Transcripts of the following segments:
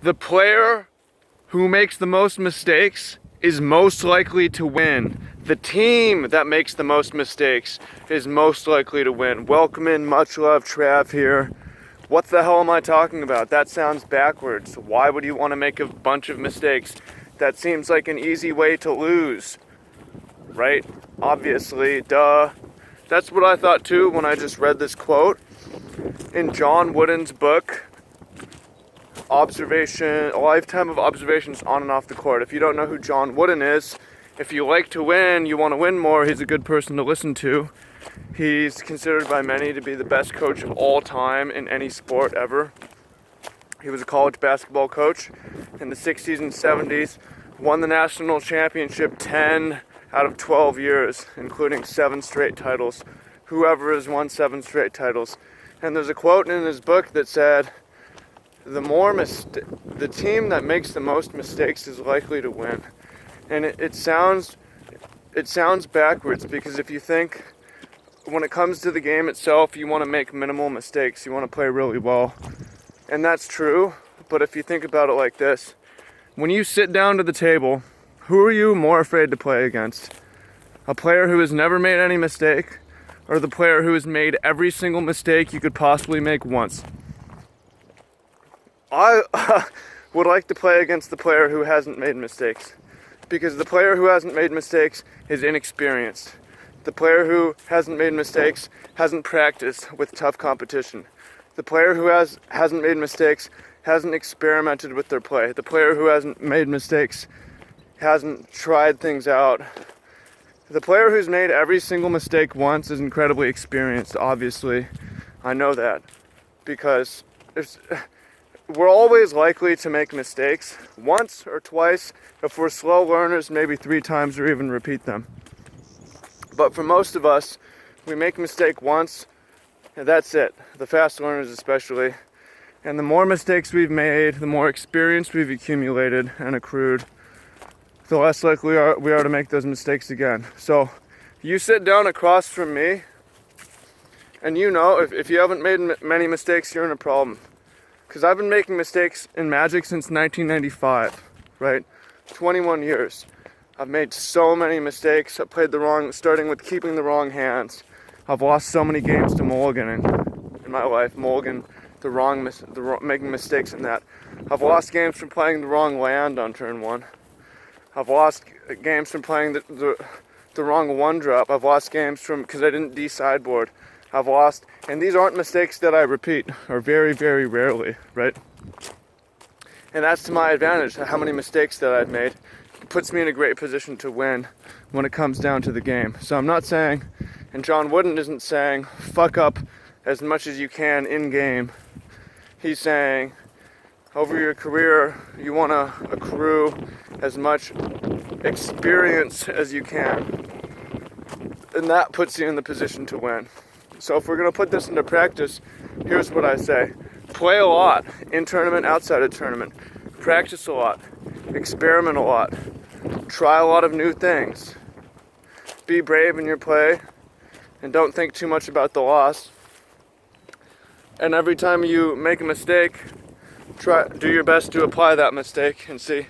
The player who makes the most mistakes is most likely to win. The team that makes the most mistakes is most likely to win. Welcome in, much love, Trav here. What the hell am I talking about? That sounds backwards. Why would you want to make a bunch of mistakes? That seems like an easy way to lose, right? Obviously, duh. That's what I thought too when I just read this quote in John Wooden's book, A Lifetime of Observations on and off the court. If you don't know who John Wooden is, if you like to win, you want to win more, he's a good person to listen to. He's considered by many to be the best coach of all time in any sport ever. He was a college basketball coach in the 60s and 70s, won the national championship 10 out of 12 years, including 7 straight titles. Whoever has won 7 straight titles. And there's a quote in his book that said, the team that makes the most mistakes is likely to win. And it sounds backwards, because if you think when it comes to the game itself, you want to make minimal mistakes, you want to play really well. And that's true, but if you think about it like this, when you sit down to the table, who are you more afraid to play against? A player who has never made any mistake, or the player who has made every single mistake you could possibly make once? I would like to play against the player who hasn't made mistakes, because the player who hasn't made mistakes is inexperienced. The player who hasn't made mistakes hasn't practiced with tough competition. The player who hasn't made mistakes hasn't experimented with their play. The player who hasn't made mistakes hasn't tried things out. The player who's made every single mistake once is incredibly experienced, obviously. I know that, because we're always likely to make mistakes once or twice. If we're slow learners, maybe 3 times or even repeat them. But for most of us, we make a mistake once, and that's it. The fast learners especially. And the more mistakes we've made, the more experience we've accumulated and accrued, the less likely we are to make those mistakes again. So you sit down across from me, and you know, if you haven't made many mistakes, you're in a problem. Because I've been making mistakes in Magic since 1995, right? 21 years. I've made so many mistakes. I played starting with keeping the wrong hands. I've lost so many games to mulliganing in my life. Mulligan, making mistakes in that. I've lost games from playing the wrong land on turn 1. I've lost games from playing the wrong 1-drop. I've lost games because I didn't sideboard. I've lost, and these aren't mistakes that I repeat, or very, very rarely, right? And that's to my advantage. How many mistakes that I've made puts me in a great position to win when it comes down to the game. So I'm not saying, and John Wooden isn't saying, fuck up as much as you can in game. He's saying, over your career, you want to accrue as much experience as you can. And that puts you in the position to win. So if we're going to put this into practice, here's what I say. Play a lot, in tournament, outside of tournament. Practice a lot. Experiment a lot. Try a lot of new things. Be brave in your play, and don't think too much about the loss. And every time you make a mistake, do your best to apply that mistake and see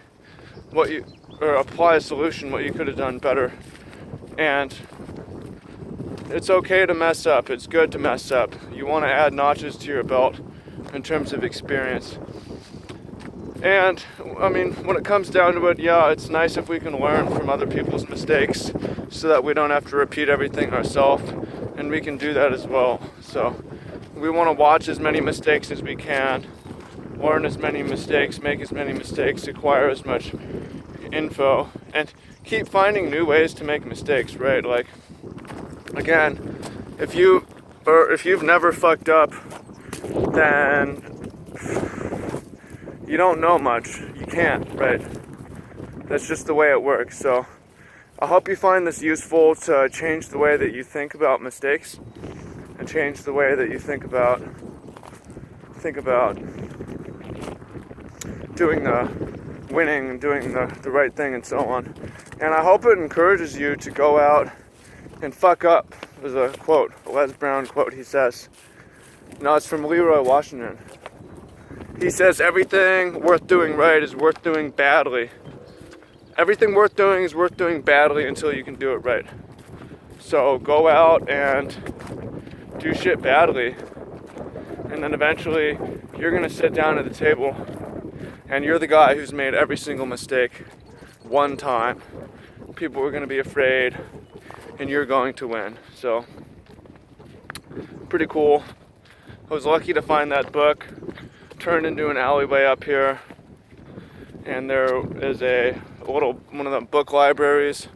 apply a solution, what you could have done better. And it's okay to mess up. It's good to mess up. You want to add notches to your belt in terms of experience. And, I mean, when it comes down to it, yeah, it's nice if we can learn from other people's mistakes so that we don't have to repeat everything ourselves, and we can do that as well. So we want to watch as many mistakes as we can, learn as many mistakes, make as many mistakes, acquire as much info, and keep finding new ways to make mistakes, right? Like, again, if you've never fucked up, then you don't know much. You can't, right? That's just the way it works. So I hope you find this useful to change the way that you think about mistakes and change the way that you think about doing the winning and doing the right thing and so on. And I hope it encourages you to go out and fuck up. There's a quote, a Les Brown quote, he says. No, it's from Leroy Washington. He says everything worth doing right is worth doing badly. Everything worth doing is worth doing badly until you can do it right. So go out and do shit badly, and then eventually you're gonna sit down at the table and you're the guy who's made every single mistake one time. People are gonna be afraid and you're going to win. So pretty cool. I was lucky to find that book turned into an alleyway up here, and there is one of the book libraries,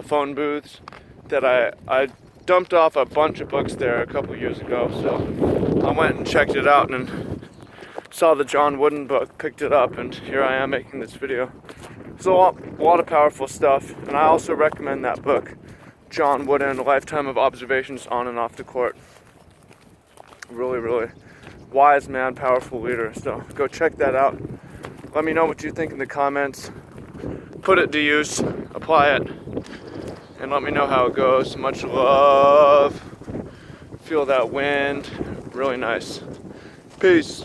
phone booths, that I dumped off a bunch of books there a couple years ago. So I went and checked it out and saw the John Wooden book, picked it up, and here I am making this video. It's a lot of powerful stuff, and I also recommend that book, John Wooden, A Lifetime of Observations on and Off the Court. Really, really wise man, powerful leader. So go check that out. Let me know what you think in the comments. Put it to use, apply it, and let me know how it goes. Much love. Feel that wind. Really nice. Peace.